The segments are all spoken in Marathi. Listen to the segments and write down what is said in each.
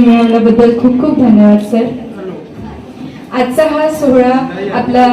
मिळवल्याबद्दल खूप खूप धन्यवाद सर. आजचा हा सोहळा आपला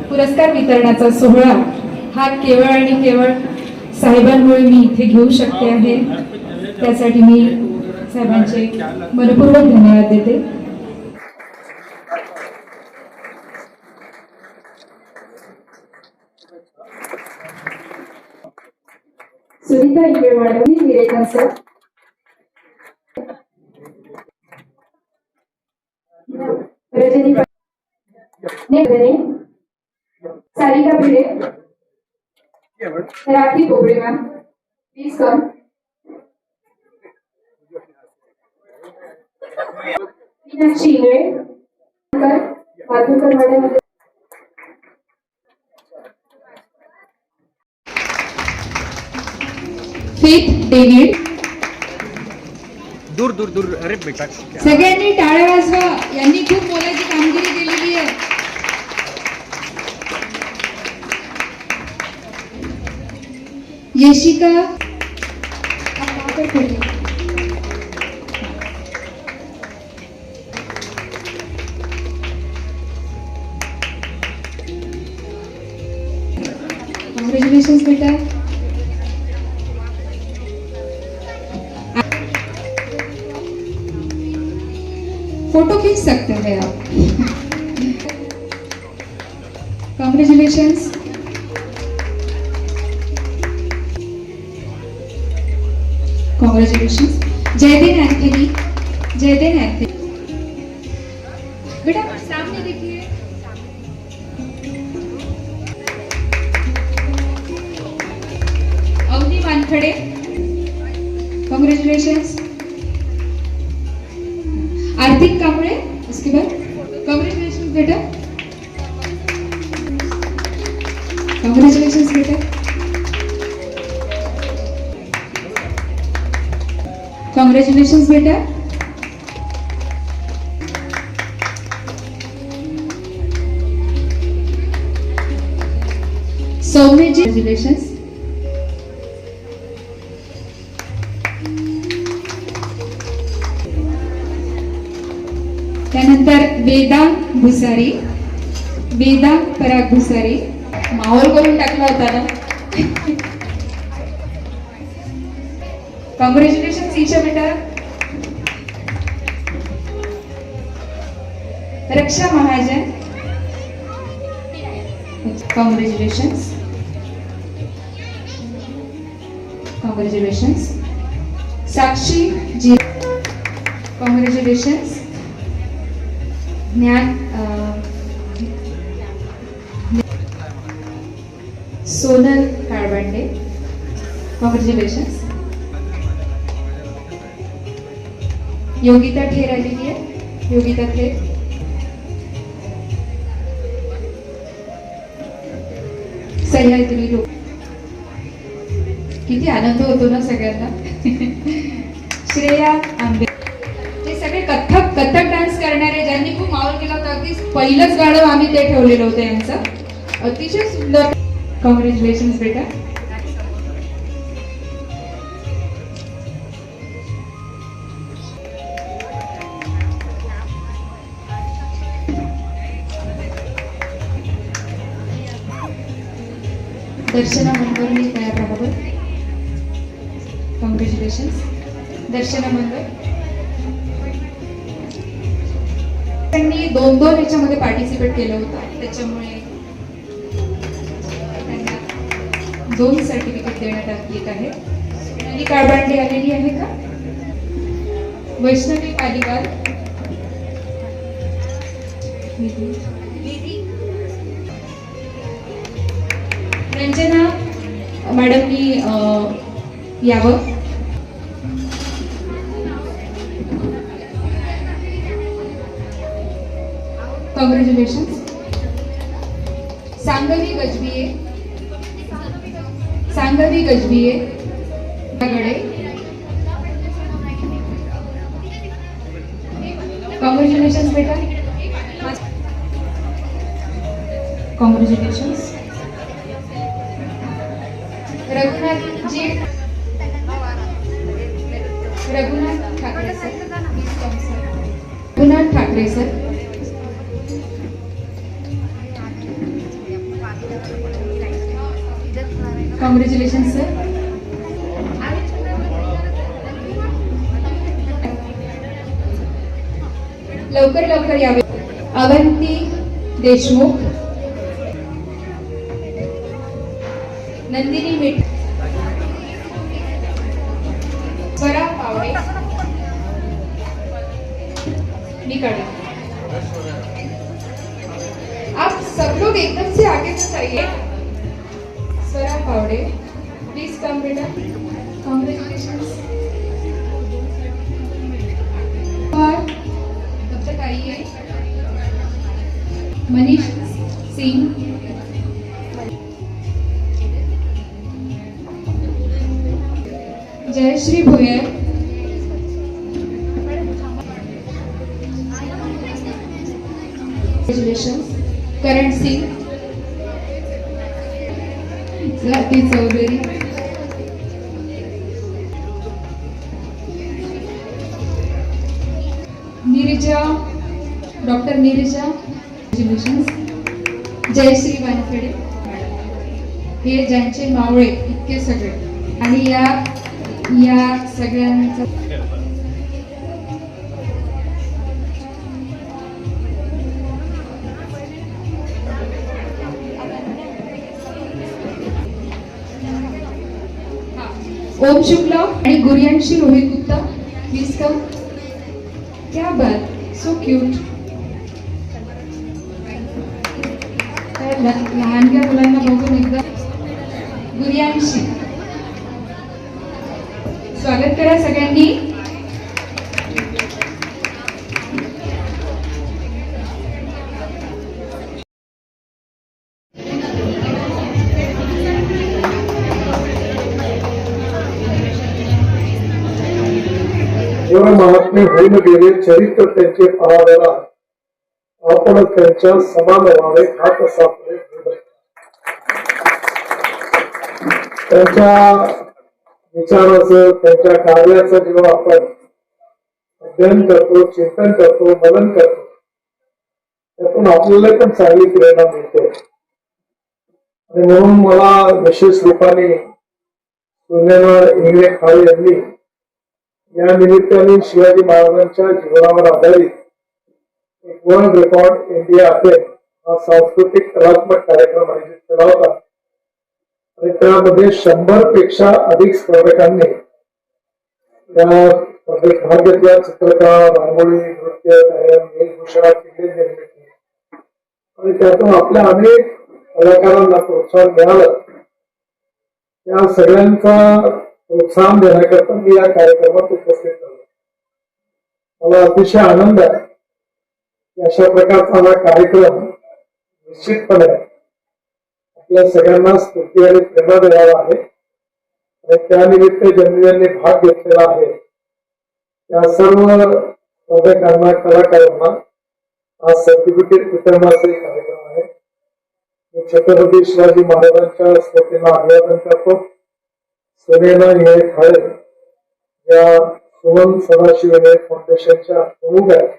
पुरस्कार वितरणाचा सोहळा हा केवळ आणि केवळ साहेबांमुळे मी इथे घेऊ शकते आहे. त्यासाठी मी साहेबांचे मनपूर्वक धन्यवाद देते. सुनीता इकडे वाढवली निरेकन sir. Rajni Sarika Bhide, Rakhi Bobde ma'am please come. Meenakshi Ingle Madhukar madam. Faith David. दूर दूर दूर. अरे बेटा सगळ्यांनी टाळ्या वाजवा. यांनी खूप मोलाची कामगिरी केलेली आहे. यशिका कॉन्ग्रेचुलेशंस बेटा. फोटो खींच सकते हैं आप. कॉन्ग्रेचुलेशंस. कॉन्ग्रेचुलेशंस. जयदेन एंथनी. जयदेन एंथनी बेटा सामने देखिए. अवनी वानखड़े. कॉन्ग्रेचुलेशंस. आर्थिक कांबळे. उसके बाद कॉन्ग्रेचुलेशंस बेटा. कॉन्ग्रेचुलेशंस बेटा. कॉन्ग्रेचुलेशंस बेटा. सौम्यजी कॉन्ग्रेचुलेशंस. त्यानंतर वेदा भुसारी. वेदा पराग भुसारी. माहोल करून टाकला होता ना. कॉन्ग्रेचुलेशंस ईशा बेटा. रक्षा महाजन. कॉन्ग्रेचुलेशंस. कॉन्ग्रेचुलेशंस. साक्षी जी. कॉन्ग्रेचुलेशंस. ज्ञान सोनल काळबांडे. कॉन्ग्रेचुलेशंस. योगिता ठेर आलेली आहे. योगिता ठेर. सह्याद्री लोक. किती आनंद होतो ना सगळ्यांना. श्रेया आंबे. हे सगळे कथक डान्स करणारे ज्यांनी खूप माहोल केला होता. अगदी पहिलंच गाणं आम्ही ते ठेवलेलं होतं यांचं. अतिशय सुंदर. कॉंग्रॅच्युलेशन्स बेटा. दर्शना मनोहरनी तयार राहावं. कॉंग्रॅच्युलेशन्स दर्शना मनोहर. त्यांनी दोन याच्यामध्ये पार्टिसिपेट केलं होतं, त्याच्यामुळे त्यांना 2 सर्टिफिकेट देण्यात येत आहे. सोनाली काळबांडे आलेली आहे का? वैष्णवी पालीवाल. रंजना मॅडमनी यावं. कॉंग्रॅच्युलेशन्स. सांगवी गजबिये. सांगवी गजबिये गडे. कॉंग्रॅच्युलेशन्स बेटा. Congratulations. Raghunath ji. Raghunath Thackeray sir. Thackeray sir. Congratulation sir. लवकर लवकर यावे. अवंती देशमुख, नंदिनी मिठ, स्वरा पावडे, निकड़े. आप सब लोग एकदम से आगे तो जाइए. स्वरा पावडे, प्लीज कम बेटा. कॉन्ग्रेचुलेशंस. और तब तक आइए. मनीष सिंह, जयश्री भुयर, करण सिंह, स्वाति चौधरी, नीरजा, डॉक्टर नीरजा, जयश्री वानखेडे. हे ज्यांचे मावळे इतके सगळे. आणि या सगळ्यांचा ओम शुक्ला आणि गुरियांशी रोहित गुप्ता, प्लीज कम. क्या बात, सो क्यूट. लहानग्या मुलांना बघून एकदा. गुरियांशी स्वागत करा सगळ्यांनी. महात्मे होऊन गेले चरित्र त्यांचे पहावेला, आपण त्यांच्या समान व्हावे हात सापडे. त्यांच्या विचाराचं, त्यांच्या कार्याचं जेव्हा आपण अध्ययन करतो, चिंतन करतो, मनन करतो, त्यातून आपल्याला पण चांगली प्रेरणा मिळते. आणि म्हणून मला विशेष रूपाने सुनेना इंगळे खाळे यांनी या निमित्ताने शिवाजी महाराजांच्या जीवनावर आधारित एक वर्ल्ड रेकॉर्ड इंडिया असेल हा सांस्कृतिक कलात्मक कार्यक्रम आयोजित केला होता. आणि त्यामध्ये 100 पेक्षा अधिक स्पर्धकांनी या स्पर्धेत भाग घेतला. चित्रकला, रांगोळी, नृत्य, गायन, वेशभूषा, क्रीडा निर्मिती. आणि त्यातून आपल्या अनेक कलाकारांना प्रोत्साहन मिळालं. या सगळ्यांचा प्रोत्साहन देण्याकरता मी या कार्यक्रमात उपस्थित झालो. मला अतिशय आनंद आहे की अशा प्रकारचा हा कार्यक्रम निश्चितपणे आपल्या सगळ्यांना स्फूर्ती आणि प्रेरणा देणारा आहे. आणि त्यानिमित्त ज्यांनी भाग घेतलेला आहे त्या सर्व स्पर्धकांना, कलाकारांना हा सर्टिफिकेट वितरणाचा कार्यक्रम आहे. मी छत्रपती शिवाजी महाराजांच्या स्मृतीला अभिवादन करतो. सुनेना इंगळे खाळे या सुमन सदाशिव फाउंडेशनच्या प्रमुख आहेत.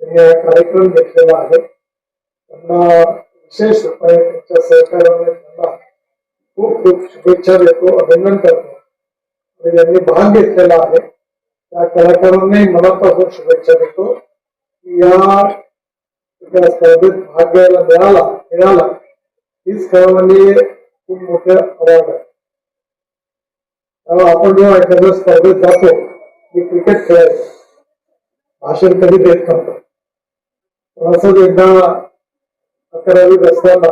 त्यांनी हा कार्यक्रम घेतलेला आहे. त्यांना विशेष रूपाने त्यांच्या सहकार्याने त्यांना खूप खूप शुभेच्छा देतो, अभिनंदन करतो. आणि ज्यांनी भाग घेतलेला आहे त्या कलाकारांनी मनापासून शुभेच्छा देतो की या स्पर्धेत भाग घ्यायला मिळाला हीच खरं म्हणजे खूप मोठे अवॉर्ड आहे. आपण जेव्हा एखाद्या स्पर्धेत जातो, मी क्रिकेट खेळायचो, भाषण कधी देत नव्हतं. पण असंच एकदा 11वीत असताना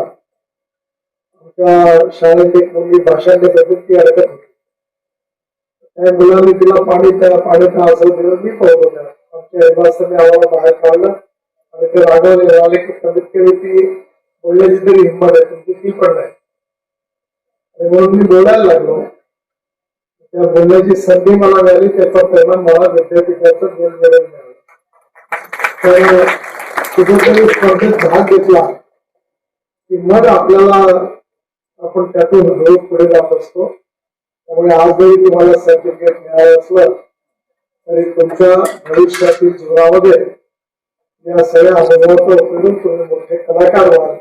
आमच्या शाळेत एक मुलगी भाषण देत होती, ती अडकत होती. त्या मुलांनी तिला पाणी असं दिलं. मी पळतो त्याला. आमच्या हेडमास्टरने आम्हाला बाहेर काढलं आणि ते रागवले आले की कमीत कमी ती बोलण्याची तरी हिंमत आहे तुमची, ती पण नाही. आणि म्हणून मी बोलायला लागलो. त्या बोलण्याची संधी मला मिळाली. त्याचा परिणाम मला विद्यापीठाचं गोल्ड मेडल मिळालं. तर कुठेतरी स्पर्धेत भाग घेतला की मग आपल्याला आपण त्यातून हळू पुढे जात असतो. त्यामुळे आज जरी तुम्हाला सर्टिफिकेट मिळालं असलं तरी तुमच्या भविष्यातील जीवनामध्ये या सगळ्या अनुभवाचा उपयोग तुम्ही मोठे कलाकार व्हाल,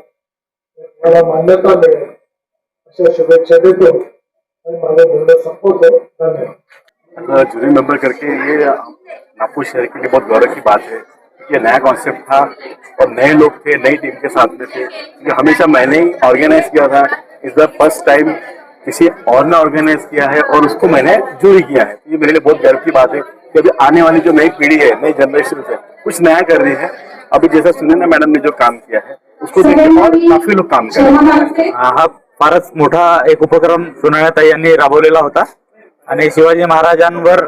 मला मान्यता मिळेल अशा शुभेच्छा देतो आणि माझं बोलणं संपवतो. धन्यवाद. जूरी मेंबर करके ये नागपुर शहर के लिए बहुत गौरव की बात है. ये नया कॉन्सेप्ट था और नए लोग थे, नई टीम के साथ में थे. ये हमेशा मैंने ही ऑर्गेनाइज किया था. इस द फर्स्ट टाइम किसी और ने ऑर्गेनाइज किया है और उसको मैंने जूरी किया है. ये मेरे लिए बहुत गर्व की बात है कि अभी आने वाली जो नई पीढ़ी है, नई जनरेशन है, कुछ नया कर रही है. अभी जैसा सुनैना मैडम ने जो काम किया है उसको देखकर और काफी लोग काम कर रहे हैं. हा फारच मोठा एक उपक्रम सुनैनाताई यांनी राबवलेला होता आणि शिवाजी महाराजांवर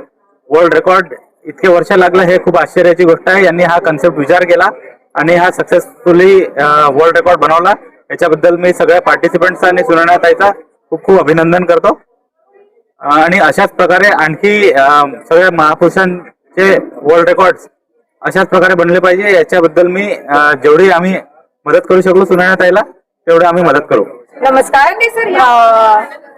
वर्ल्ड रेकॉर्ड इतके वर्ष लागलं हे खूप आश्चर्याची गोष्ट आहे. यांनी हा कन्सेप्ट विचार केला आणि हा सक्सेसफुली वर्ल्ड रेकॉर्ड बनवला. याच्याबद्दल मी सगळ्या पार्टिसिपंट्स आणि सुनैनाताईचा खूप खूप अभिनंदन करतो. आणि अशाच प्रकारे आणखी सगळ्या महापुरुषांचे वर्ल्ड रेकॉर्ड्स अशाच प्रकारे बनले पाहिजे. याच्याबद्दल मी जेवढी आम्ही मदत करू शकलो सुनैनाताईला तेवढे आम्ही मदत करू. नमस्कार.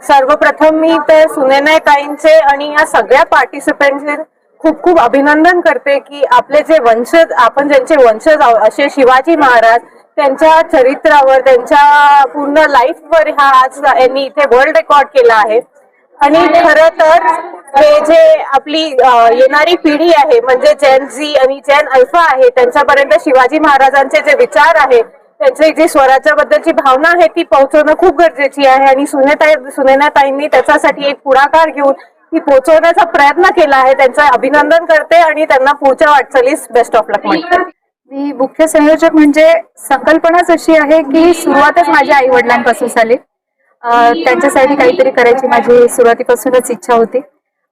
सर्वप्रथम मी तर सुनैनाताईंचे आणि या सगळ्या पार्टिसिपेंटचे खूप खूप अभिनंदन करते की आपले जे वंशज, आपण ज्यांचे वंशज आहोत असे शिवाजी महाराज, त्यांच्या चरित्रावर, त्यांच्या पूर्ण लाईफवर हा आज यांनी इथे वर्ल्ड रेकॉर्ड केला आहे. आणि खरं तर हे जे आपली येणारी पिढी आहे म्हणजे जेन झी आणि जेन अल्फा आहे, त्यांच्यापर्यंत शिवाजी महाराजांचे जे विचार आहे, त्यांची जी स्वराज्याबद्दलची भावना आहे ती पोहोचवणं खूप गरजेची आहे. आणि सुनैनाताईंनी त्याच्यासाठी एक पुढाकार घेऊन ती पोहोचवण्याचा प्रयत्न केला आहे. त्यांचं अभिनंदन करते आणि त्यांना पुढच्या वाटचालीस बेस्ट ऑफ लक म्हणते. मी मुख्य संयोजक म्हणजे संकल्पनाच अशी आहे की सुरुवातच माझ्या आई वडिलांपासून झाली. त्यांच्यासाठी काहीतरी करायची माझी सुरुवातीपासूनच इच्छा होती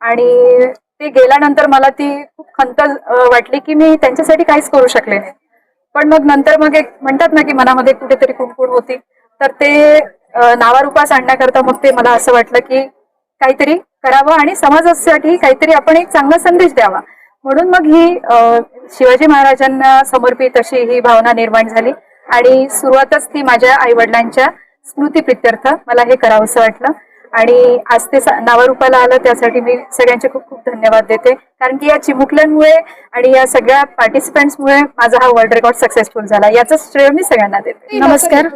आणि ते गेल्यानंतर मला ती खूप खंत वाटली की मी त्यांच्यासाठी काहीच करू शकले नाही. पण मग नंतर मग एक म्हणतात ना की मनामध्ये कुठेतरी कुणकुण होती, तर ते नावारूपास आणण्याकरता मग ते मला असं वाटलं की काहीतरी करावं आणि समाजासाठी काहीतरी आपण एक चांगला संदेश द्यावा. म्हणून मग ही शिवाजी महाराजांना समर्पित अशी ही भावना निर्माण झाली आणि सुरुवातच ती माझ्या आई वडिलांच्या स्मृतीप्रित्यर्थ मला हे करावंसं वाटलं आणि आज ते नावारूपाला आलं. त्यासाठी मी सगळ्यांचे खूप खूप धन्यवाद देते, कारण की या चिमुकल्यांमुळे आणि या सगळ्या पार्टिसिपंट्समुळे माझा हा वर्ल्ड रेकॉर्ड सक्सेसफुल झाला. याचं श्रेय मी सगळ्यांना देते. नमस्कार,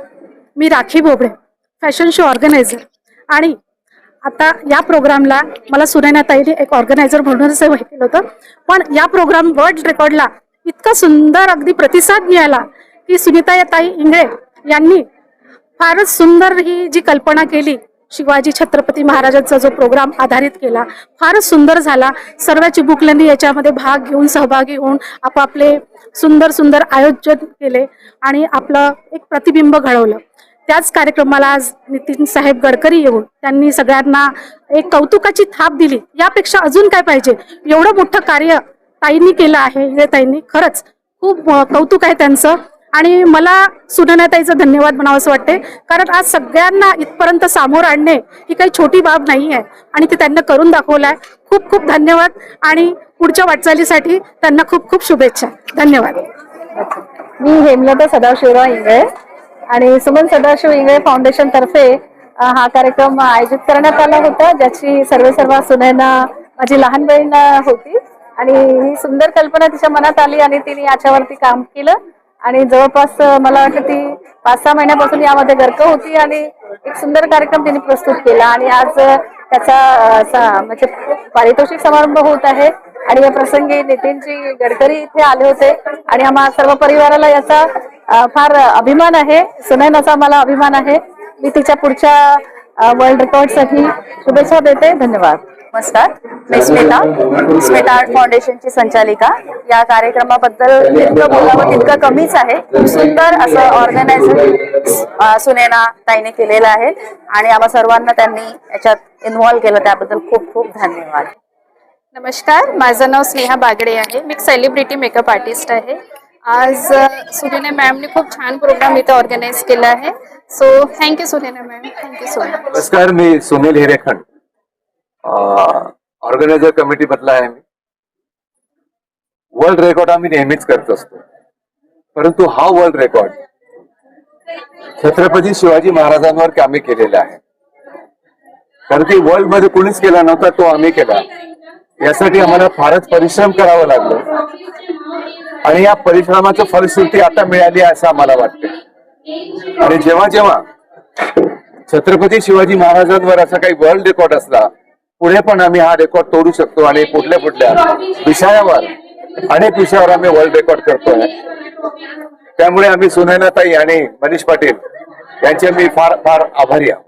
मी Rakhi Bobde, fashion show organiser. आणि आता या प्रोग्रामला मला सुनैनाताईने एक ऑर्गनायझर म्हणूनच हे केलं होतं, पण या प्रोग्राम वर्ल्ड रेकॉर्डला इतका सुंदर अगदी प्रतिसाद मिळाला की सुनीताताई इंगळे यांनी फारच सुंदर ही जी कल्पना केली, शिवाजी छत्रपती महाराजांचा जो प्रोग्राम आधारित केला, फारच सुंदर झाला. सर्व चिमुकल्यांनी याच्यामध्ये भाग घेऊन, सहभागी होऊन आपापले सुंदर सुंदर आयोजन केले आणि आपलं एक प्रतिबिंब घडवलं. त्याच कार्यक्रमाला आज नितीन साहेब गडकरी येऊन त्यांनी सगळ्यांना एक कौतुकाची थाप दिली. यापेक्षा अजून काय पाहिजे? एवढं मोठं कार्य ताईंनी केलं आहे, इंगळे ताईंनी. खरंच खूप कौतुक आहे त्यांचं आणि मला सुनैनाताईचं धन्यवाद म्हणावंसं वाटते, कारण आज सगळ्यांना इथपर्यंत सामोर आणणे ही काही छोटी बाब नाही आहे आणि ते त्यांना करून दाखवलं आहे. खूप खूप धन्यवाद आणि पुढच्या वाटचालीसाठी त्यांना खूप खूप शुभेच्छा. धन्यवाद. मी हेमलता सदाशिवराव इंगळे आणि सुमन सदाशिव इंगळे फाउंडेशन तर्फे हा कार्यक्रम आयोजित करण्यात आला होता, ज्याची सर्व सुनैना माझी लहान बहीण होती आणि ही सुंदर कल्पना तिच्या मनात आली आणि तिने याच्यावरती काम केलं आणि जवळपास मला वाटतं ती 5-6 महिन्यापासून यामध्ये गर्क होती आणि एक सुंदर कार्यक्रम तिने प्रस्तुत केला आणि आज त्याचा म्हणजे पारितोषिक समारंभ होत आहे. आणि या प्रसंगी नितीनजी गडकरी इथे आले होते आणि आम्हा सर्व परिवाराला याचा फार अभिमान आहे. सुनैनाचा मला अभिमान आहे. मी तिच्या पुढच्या वर्ल्ड रेकॉर्डसाठी शुभेच्छा देते. धन्यवाद. नमस्कार, मी स्मिता आर्ट फाउंडेशनची संचालिका. या कार्यक्रमाबद्दल जितकं बोलावं तितकं कमीच आहे. खूप सुंदर असं ऑर्गनायझर सुनैना ताईने केलेलं आहे आणि आम्हा सर्वांना त्यांनी याच्यात इन्व्हॉल्व केलं, त्याबद्दल खूप खूप धन्यवाद. नमस्कार, माझं नाव स्नेहा बागडे आहे. मी एक सेलिब्रिटी मेकअप आर्टिस्ट आहे. आज सुनैना मॅमने खूप छान प्रोग्राम इथे ऑर्गनाइज केला आहे. So thank you Sunaina ma'am, thank you so much. नमस्कार, मी सुनील हिरेखंड, ऑर्गनायझर कमिटी मधला आहे. मी वर्ल्ड रेकॉर्ड आम्ही नेहमीच करत असतो, परंतु हा वर्ल्ड रेकॉर्ड छत्रपती शिवाजी महाराजांवर आम्ही केलेला आहे, कारण की वर्ल्ड मध्ये कोणीच केला नव्हता, तो आम्ही केला. यासाठी आम्हाला फारच परिश्रम करावा लागला आणि या परिश्रमाचं फलश्रुती आता मिळाली आहे असं आम्हाला वाटतं. आणि जेव्हा जेव्हा छत्रपती शिवाजी महाराजांवर असा काही वर्ल्ड रेकॉर्ड असला, पुढे पण आम्ही हा रेकॉर्ड तोडू शकतो आणि कुठल्या विषयावर, अनेक विषयावर आम्ही वर्ल्ड रेकॉर्ड करतोय. त्यामुळे आम्ही सुनयनाताई आणि मनीष पाटील यांचे मी फार फार आभारी आहे.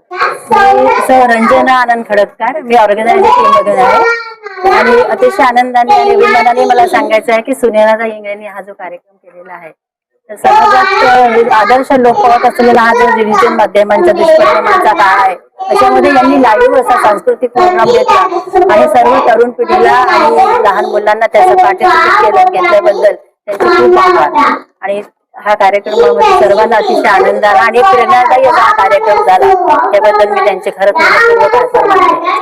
सर रंजना आनंद खडककर, मी ऑर्गनायझर टीम मधून आहे आणि अतिशय आनंदाने आणि अभिमानाने मला सांगायचं आहे की सुनयनाताई इंगळेंनी हा जो कार्यक्रम केलेला आहे, तर समाजात आदर्श लोक पाहत असलेला हा जो डिजिटल माध्यमांच्या दुष्परिणामाचा काळ आहे, त्याच्यामध्ये यांनी लाईव्ह असा सांस्कृतिक प्रोग्राम घेतला आणि सर्व तरुण पिढीला आणि लहान मुलांना त्याचं पार्टिसिपेट घेतल्याबद्दल त्यांचे खूप आभार. आणि हा कार्यक्रमामध्ये सर्वांना अतिशय आनंद आला आणि प्रेरणादायी असा हा कार्यक्रम झाला, त्याबद्दल मी त्यांचे खरंच मनपूर्वक आभार मानते.